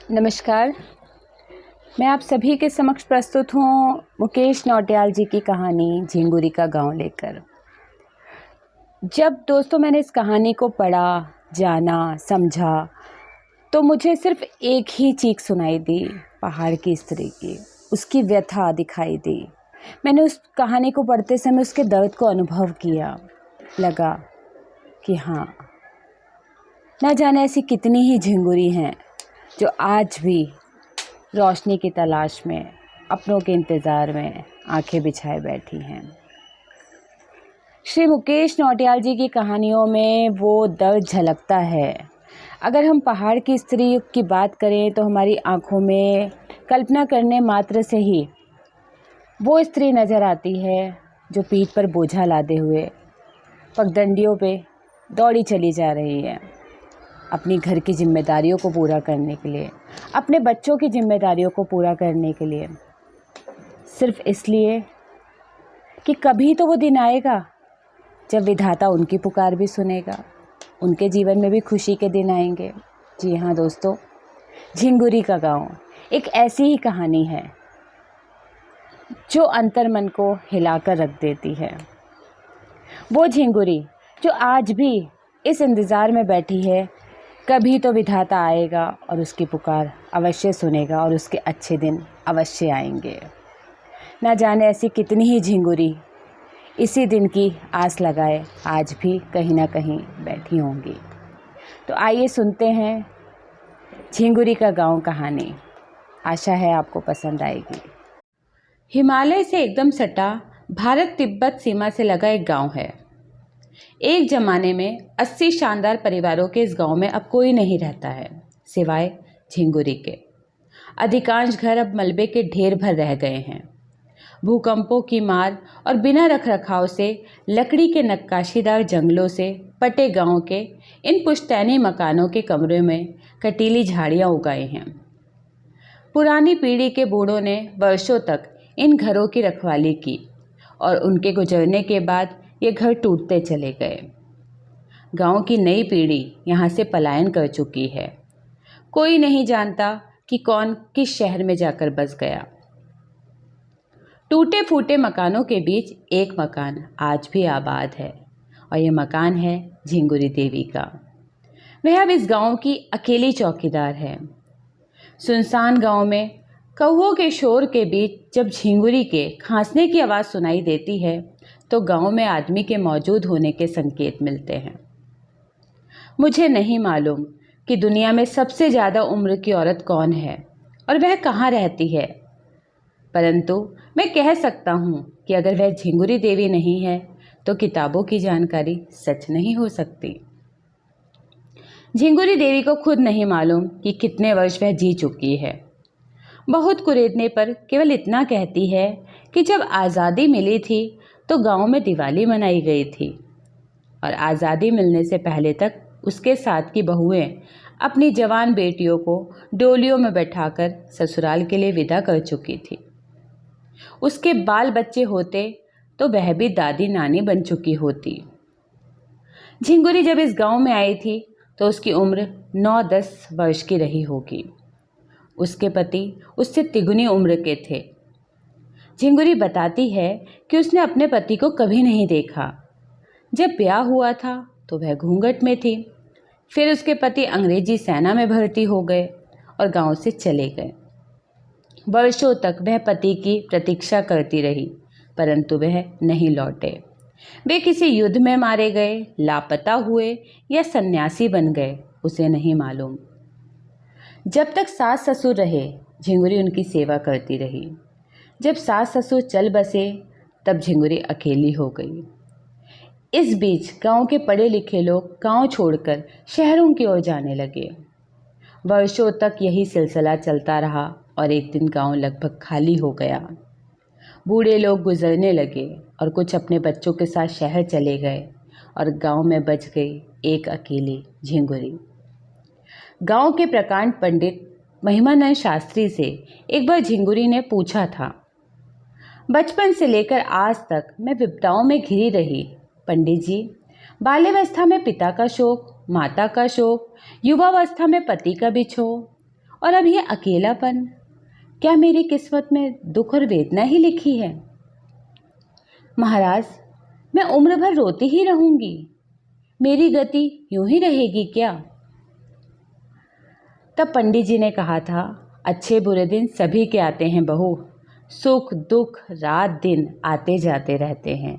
नमस्कार। मैं आप सभी के समक्ष प्रस्तुत हूँ मुकेश नौटियाल जी की कहानी झिंगुरी का गांव लेकर। जब दोस्तों मैंने इस कहानी को पढ़ा, जाना, समझा तो मुझे सिर्फ एक ही चीख सुनाई दी, पहाड़ की स्त्री की। उसकी व्यथा दिखाई दी। मैंने उस कहानी को पढ़ते समय उसके दर्द को अनुभव किया। लगा कि हाँ, ना जाने ऐसी कितनी ही झिंगुरी हैं जो आज भी रोशनी की तलाश में, अपनों के इंतज़ार में आंखें बिछाए बैठी हैं। श्री मुकेश नौटियाल जी की कहानियों में वो दर्द झलकता है। अगर हम पहाड़ की स्त्री की बात करें तो हमारी आंखों में कल्पना करने मात्र से ही वो स्त्री नज़र आती है जो पीठ पर बोझा लादे हुए पगडंडियों पे दौड़ी चली जा रही है, अपनी घर की जिम्मेदारियों को पूरा करने के लिए, अपने बच्चों की जिम्मेदारियों को पूरा करने के लिए, सिर्फ इसलिए कि कभी तो वो दिन आएगा जब विधाता उनकी पुकार भी सुनेगा, उनके जीवन में भी खुशी के दिन आएंगे। जी हाँ दोस्तों, झिंगुरी का गांव एक ऐसी ही कहानी है जो अंतर्मन को हिलाकर रख देती है। वो झिंगुरी जो आज भी इस इंतज़ार में बैठी है, कभी तो विधाता आएगा और उसकी पुकार अवश्य सुनेगा और उसके अच्छे दिन अवश्य आएंगे। ना जाने ऐसी कितनी ही झिंगुरी इसी दिन की आस लगाए आज भी कहीं ना कहीं बैठी होंगी। तो आइए सुनते हैं झिंगुरी का गांव कहानी। आशा है आपको पसंद आएगी। हिमालय से एकदम सटा भारत तिब्बत सीमा से लगा एक गांव है। एक ज़माने में 80 शानदार परिवारों के इस गांव में अब कोई नहीं रहता है, सिवाय झिंगुरी के। अधिकांश घर अब मलबे के ढेर भर रह गए हैं। भूकंपों की मार और बिना रखरखाव से लकड़ी के नक्काशीदार जंगलों से पटे गांव के इन पुश्तैनी मकानों के कमरों में कटीली झाड़ियां उगाई हैं। पुरानी पीढ़ी के बूढ़ों ने वर्षों तक इन घरों की रखवाली की और उनके गुजरने के बाद ये घर टूटते चले गए। गांव की नई पीढ़ी यहाँ से पलायन कर चुकी है। कोई नहीं जानता कि कौन किस शहर में जाकर बस गया। टूटे फूटे मकानों के बीच एक मकान आज भी आबाद है और ये मकान है झिंगुरी देवी का। वह अब इस गांव की अकेली चौकीदार है। सुनसान गांव में कौवों के शोर के बीच जब झिंगुरी के खांसने की आवाज़ सुनाई देती है तो गांव में आदमी के मौजूद होने के संकेत मिलते हैं। मुझे नहीं मालूम कि दुनिया में सबसे ज़्यादा उम्र की औरत कौन है और वह कहाँ रहती है, परंतु मैं कह सकता हूँ कि अगर वह झिंगुरी देवी नहीं है तो किताबों की जानकारी सच नहीं हो सकती। झिंगुरी देवी को खुद नहीं मालूम कि कितने वर्ष वह जी चुकी है। बहुत कुरेदने पर केवल इतना कहती है कि जब आज़ादी मिली थी तो गांव में दिवाली मनाई गई थी और आज़ादी मिलने से पहले तक उसके साथ की बहुएं अपनी जवान बेटियों को डोलियों में बैठाकर ससुराल के लिए विदा कर चुकी थी। उसके बाल बच्चे होते तो वह भी दादी नानी बन चुकी होती। झिंगुरी जब इस गांव में आई थी तो उसकी उम्र 9-10 वर्ष की रही होगी। उसके पति उससे तिगुनी उम्र के थे। झिंगुरी बताती है कि उसने अपने पति को कभी नहीं देखा। जब ब्याह हुआ था तो वह घूंघट में थी। फिर उसके पति अंग्रेजी सेना में भर्ती हो गए और गांव से चले गए। वर्षों तक वह पति की प्रतीक्षा करती रही, परंतु वह नहीं लौटे। वे किसी युद्ध में मारे गए, लापता हुए या सन्यासी बन गए, उसे नहीं मालूम। जब तक सास ससुर रहे, झिंगुरी उनकी सेवा करती रही। जब सास ससुर चल बसे, तब झिंगुरी अकेली हो गई। इस बीच गांव के पढ़े लिखे लोग गांव छोड़कर शहरों की ओर जाने लगे। वर्षों तक यही सिलसिला चलता रहा और एक दिन गांव लगभग खाली हो गया। बूढ़े लोग गुजरने लगे और कुछ अपने बच्चों के साथ शहर चले गए और गांव में बच गई एक अकेली झिंगुरी। गांव के प्रकांड पंडित महिमानंद शास्त्री से एक बार झिंगुरी ने पूछा था, बचपन से लेकर आज तक मैं विपदाओं में घिरी रही। पंडित जी, बाल्यावस्था में पिता का शोक, माता का शोक, युवावस्था में पति का बिछोह और अब ये अकेलापन, क्या मेरी किस्मत में दुख और वेदना ही लिखी है? महाराज, मैं उम्र भर रोती ही रहूंगी, मेरी गति यूं ही रहेगी क्या? तब पंडित जी ने कहा था, अच्छे बुरे दिन सभी के आते हैं बहू, सुख दुख रात दिन आते जाते रहते हैं।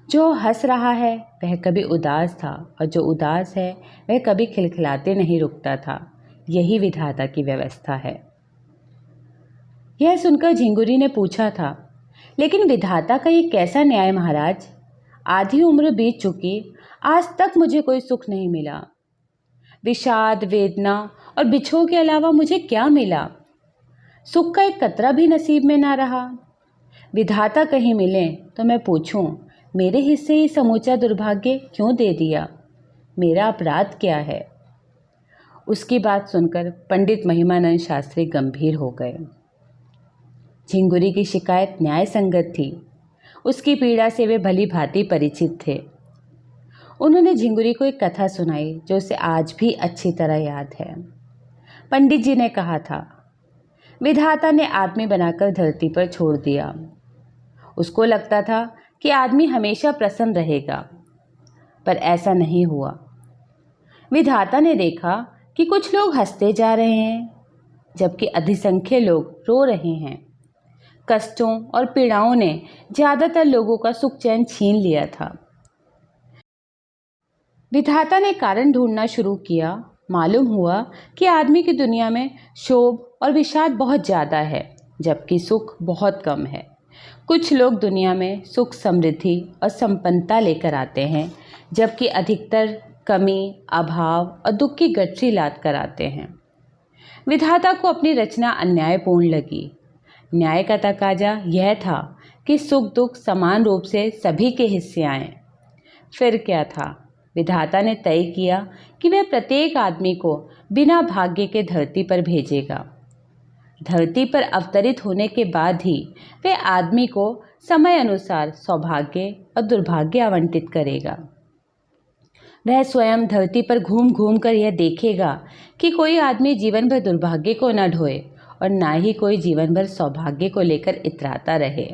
जो हंस रहा है वह कभी उदास था, और जो उदास है वह कभी खिलखिलाते नहीं रुकता था। यही विधाता की व्यवस्था है। यह सुनकर झिंगुरी ने पूछा था, लेकिन विधाता का ये कैसा न्याय महाराज? आधी उम्र बीत चुकी, आज तक मुझे कोई सुख नहीं मिला। विषाद वेदना और बिछोह के अलावा मुझे क्या मिला? सुख का एक कतरा भी नसीब में ना रहा। विधाता कहीं मिले तो मैं पूछूं, मेरे हिस्से ही समूचा दुर्भाग्य क्यों दे दिया? मेरा अपराध क्या है? उसकी बात सुनकर पंडित महिमानंद शास्त्री गंभीर हो गए। झिंगुरी की शिकायत न्याय संगत थी। उसकी पीड़ा से वे भली भांति परिचित थे। उन्होंने झिंगुरी को एक कथा सुनाई जो उसे आज भी अच्छी तरह याद है। पंडित जी ने कहा था, विधाता ने आदमी बनाकर धरती पर छोड़ दिया। उसको लगता था कि आदमी हमेशा प्रसन्न रहेगा, पर ऐसा नहीं हुआ। विधाता ने देखा कि कुछ लोग हंसते जा रहे हैं, जबकि अधिसंख्य लोग रो रहे हैं। कष्टों और पीड़ाओं ने ज्यादातर लोगों का सुख चैन छीन लिया था। विधाता ने कारण ढूंढना शुरू किया। मालूम हुआ कि आदमी की दुनिया में शोभ और विषाद बहुत ज़्यादा है, जबकि सुख बहुत कम है। कुछ लोग दुनिया में सुख समृद्धि और संपन्नता लेकर आते हैं, जबकि अधिकतर कमी अभाव और दुख की गठरी लाद कर आते हैं। विधाता को अपनी रचना अन्यायपूर्ण लगी। न्याय का तकाजा यह था कि सुख दुख समान रूप से सभी के हिस्से आएं। फिर क्या था? विधाता ने तय किया कि वह प्रत्येक आदमी को बिना भाग्य के धरती पर भेजेगा। धरती पर अवतरित होने के बाद ही वह आदमी को समय अनुसार सौभाग्य और दुर्भाग्य आवंटित करेगा। वह स्वयं धरती पर घूम घूम कर यह देखेगा कि कोई आदमी जीवन भर दुर्भाग्य को न ढोए और ना ही कोई जीवन भर सौभाग्य को लेकर इतराता रहे।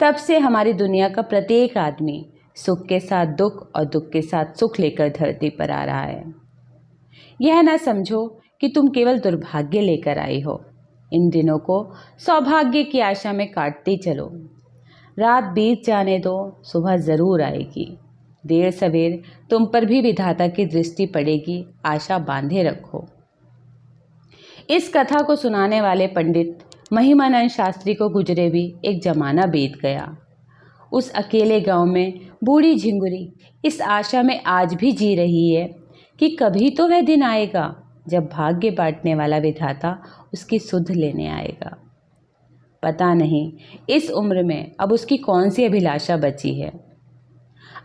तब से हमारी दुनिया का प्रत्येक आदमी सुख के साथ दुख और दुख के साथ सुख लेकर धरती पर आ रहा है। यह ना समझो कि तुम केवल दुर्भाग्य लेकर आई हो। इन दिनों को सौभाग्य की आशा में काटते चलो। रात बीत जाने दो, सुबह ज़रूर आएगी। देर सवेर तुम पर भी विधाता की दृष्टि पड़ेगी, आशा बांधे रखो। इस कथा को सुनाने वाले पंडित महिमानंद शास्त्री को गुजरे भी एक जमाना बीत गया। उस अकेले गांव में बूढ़ी झिंगुरी इस आशा में आज भी जी रही है कि कभी तो वह दिन आएगा जब भाग्य बांटने वाला विधाता उसकी सुध लेने आएगा। पता नहीं इस उम्र में अब उसकी कौन सी अभिलाषा बची है।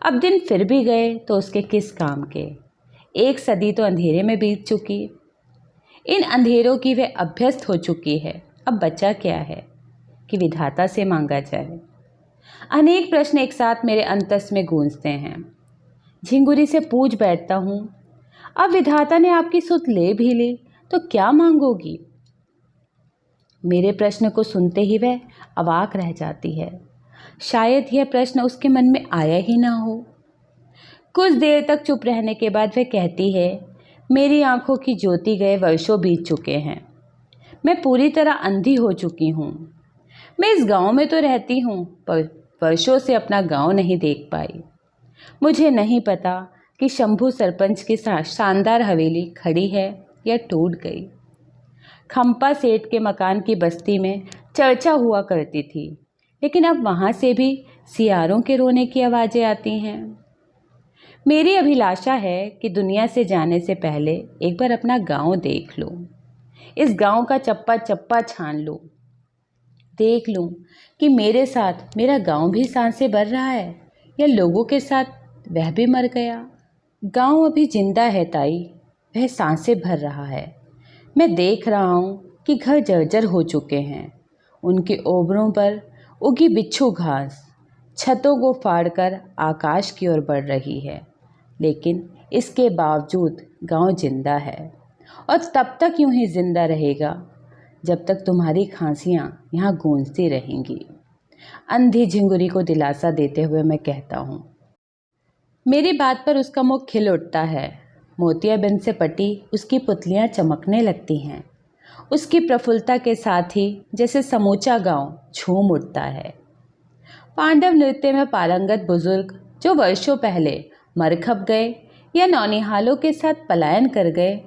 अब दिन फिर भी गए तो उसके किस काम के। एक सदी तो अंधेरे में बीत चुकी। इन अंधेरों की वह अभ्यस्त हो चुकी है। अब बचा क्या है कि विधाता से मांगा जाए। अनेक प्रश्न एक साथ मेरे अंतस में गूंजते हैं। झिंगुरी से पूछ बैठता हूँ, अब विधाता ने आपकी सुध ले भी ली तो क्या मांगोगी? मेरे प्रश्न को सुनते ही वह अवाक रह जाती है। शायद यह प्रश्न उसके मन में आया ही ना हो। कुछ देर तक चुप रहने के बाद वह कहती है, मेरी आंखों की ज्योति गए वर्षों बीत चुके हैं। मैं पूरी तरह अंधी हो चुकी हूँ। मैं इस गांव में तो रहती हूँ, पर वर्षों से अपना गांव नहीं देख पाई। मुझे नहीं पता कि शंभू सरपंच की शानदार हवेली खड़ी है या टूट गई। खंपा सेठ के मकान की बस्ती में चर्चा हुआ करती थी, लेकिन अब वहाँ से भी सियारों के रोने की आवाज़ें आती हैं। मेरी अभिलाषा है कि दुनिया से जाने से पहले एक बार अपना गांव देख लूं। इस गांव का चप्पा चप्पा छान लूं। देख लूं कि मेरे साथ मेरा गांव भी सांसें भर रहा है या लोगों के साथ वह भी मर गया। गांव अभी जिंदा है ताई, वह सांसें भर रहा है। मैं देख रहा हूँ कि घर जर्जर हो चुके हैं। उनके ओबरों पर उगी बिच्छू घास छतों को फाड़कर आकाश की ओर बढ़ रही है, लेकिन इसके बावजूद गांव जिंदा है और तब तक यूं ही जिंदा रहेगा जब तक तुम्हारी खांसियां यहाँ गूंजती रहेंगी। अंधी झिंगुरी को दिलासा देते हुए मैं कहता हूँ। मेरी बात पर उसका मुख खिल उठता है। मोतियाबिंद से पटी उसकी पुतलियां चमकने लगती हैं। उसकी प्रफुल्लता के साथ ही जैसे समूचा गांव झूम उठता है। पांडव नृत्य में पारंगत बुजुर्ग जो वर्षों पहले मर खप गए या नौनिहालों के साथ पलायन कर गए,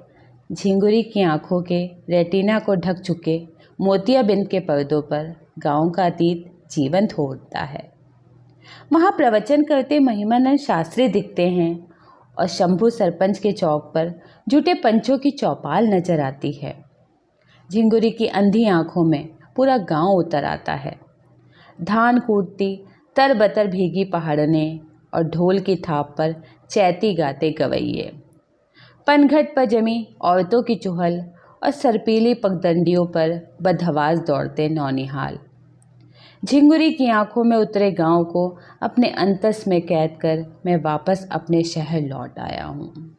झिंगुरी की आंखों के रेटिना को ढक चुके मोतियाबिंद के पर्दों पर गांव का अतीत जीवंत हो उठता है। वहाँ प्रवचन करते महिमानंद शास्त्री दिखते हैं और शंभू सरपंच के चौक पर जुटे पंचों की चौपाल नजर आती है। झिंगुरी की अंधी आंखों में पूरा गांव उतर आता है। धान कूटती तरबतर भीगी पहाड़ने और ढोल की थाप पर चैती गाते गवैये, पनघट पर जमी औरतों की चुहल और सरपीली पगडंडियों पर बदहवास दौड़ते नौनिहाल। झिंगुरी की आंखों में उतरे गांव को अपने अंतस में कैद कर मैं वापस अपने शहर लौट आया हूँ।